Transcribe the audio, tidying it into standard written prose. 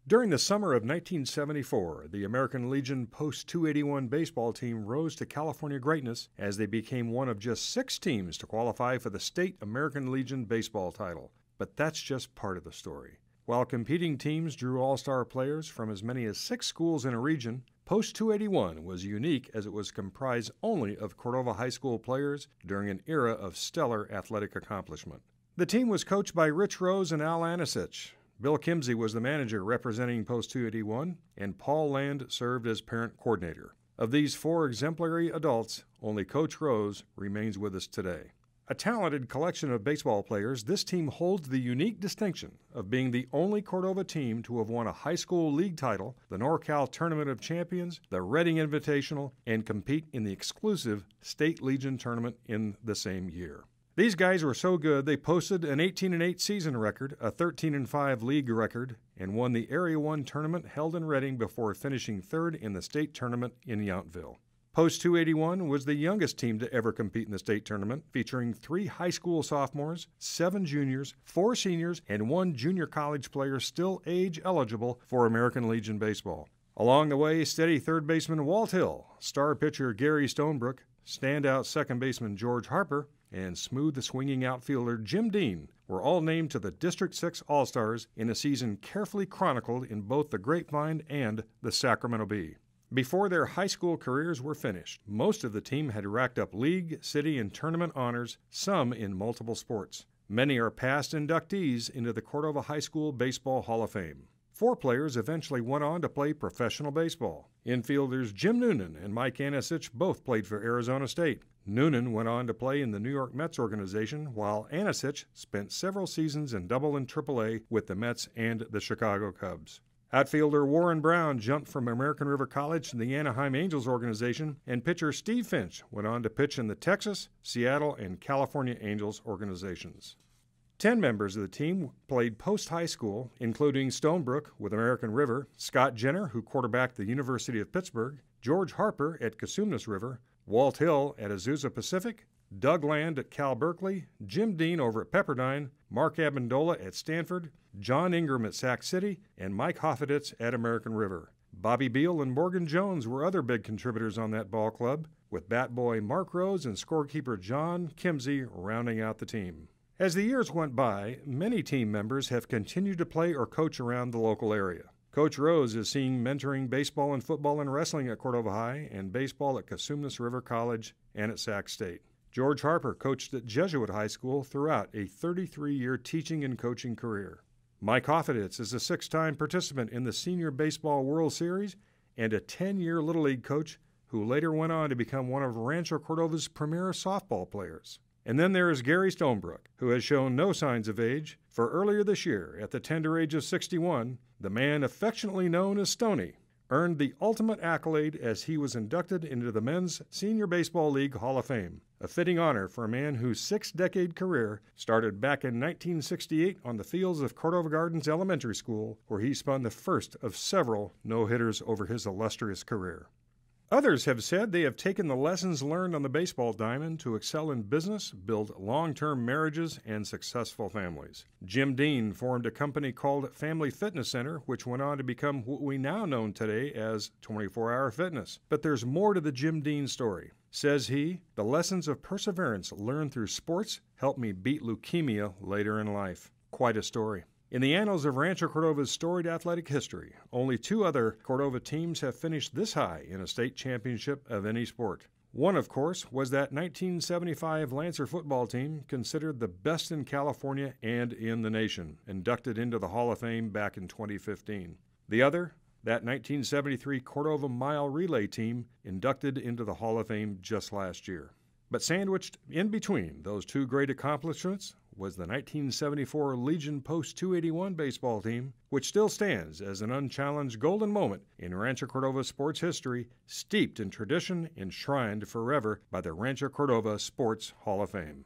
During the summer of 1974, the American Legion Post-281 baseball team rose to California greatness as they became one of just 6 teams to qualify for the state American Legion baseball title. But that's just part of the story. While competing teams drew all-star players from as many as 6 schools in a region, Post-281 was unique as it was comprised only of Cordova High School players during an era of stellar athletic accomplishment. The team was coached by Rich Rose and Al Anisich. Bill Kimsey was the manager representing Post-281, and Paul Land served as parent coordinator. Of these 4 exemplary adults, only Coach Rose remains with us today. A talented collection of baseball players, this team holds the unique distinction of being the only Cordova team to have won a high school league title, the NorCal Tournament of Champions, the Reading Invitational, and compete in the exclusive State Legion Tournament in the same year. These guys were so good they posted an 18-8 season record, a 13-5 league record, and won the Area 1 tournament held in Reading before finishing 3rd in the state tournament in Yountville. Post-281 was the youngest team to ever compete in the state tournament, featuring 3 high school sophomores, 7 juniors, 4 seniors, and 1 junior college player still age eligible for American Legion baseball. Along the way, steady third baseman Walt Hill, star pitcher Gary Stonebrook, standout second baseman George Harper, and smooth swinging outfielder Jim Dean were all named to the District 6 All-Stars in a season carefully chronicled in both the Grapevine and the Sacramento Bee. Before their high school careers were finished, most of the team had racked up league, city, and tournament honors, some in multiple sports. Many are past inductees into the Cordova High School Baseball Hall of Fame. 4 players eventually went on to play professional baseball. Infielders Jim Noonan and Mike Anisich both played for Arizona State. Noonan went on to play in the New York Mets organization, while Anisich spent several seasons in Double and Triple-A with the Mets and the Chicago Cubs. Outfielder Warren Brown jumped from American River College to the Anaheim Angels organization, and pitcher Steve Finch went on to pitch in the Texas, Seattle, and California Angels organizations. 10 members of the team played post-high school, including Stonebrook with American River, Scott Jenner, who quarterbacked the University of Pittsburgh, George Harper at Cosumnes River, Walt Hill at Azusa Pacific, Doug Land at Cal Berkeley, Jim Dean over at Pepperdine, Mark Amendola at Stanford, John Ingram at Sac City, and Mike Hoffeditz at American River. Bobby Beal and Morgan Jones were other big contributors on that ball club, with bat boy Mark Rose and scorekeeper John Kimsey rounding out the team. As the years went by, many team members have continued to play or coach around the local area. Coach Rose is seen mentoring baseball and football and wrestling at Cordova High and baseball at Cosumnes River College and at Sac State. George Harper coached at Jesuit High School throughout a 33-year teaching and coaching career. Mike Hoffeditz is a 6-time participant in the Senior Baseball World Series and a 10-year Little League coach who later went on to become one of Rancho Cordova's premier softball players. And then there is Gary Stonebrook, who has shown no signs of age, for earlier this year, at the tender age of 61, the man affectionately known as Stoney earned the ultimate accolade as he was inducted into the Men's Senior Baseball League Hall of Fame, a fitting honor for a man whose 6-decade career started back in 1968 on the fields of Cordova Gardens Elementary School, where he spun the first of several no-hitters over his illustrious career. Others have said they have taken the lessons learned on the baseball diamond to excel in business, build long-term marriages, and successful families. Jim Dean formed a company called Family Fitness Center, which went on to become what we now know today as 24-Hour Fitness. But there's more to the Jim Dean story. Says he, "The lessons of perseverance learned through sports helped me beat leukemia later in life." Quite a story. In the annals of Rancho Cordova's storied athletic history, only 2 other Cordova teams have finished this high in a state championship of any sport. One, of course, was that 1975 Lancer football team, considered the best in California and in the nation, inducted into the Hall of Fame back in 2015. The other, that 1973 Cordova Mile Relay team, inducted into the Hall of Fame just last year. But sandwiched in between those 2 great accomplishments was the 1974 Legion Post-281 baseball team, which still stands as an unchallenged golden moment in Rancho Cordova sports history, steeped in tradition, enshrined forever by the Rancho Cordova Sports Hall of Fame.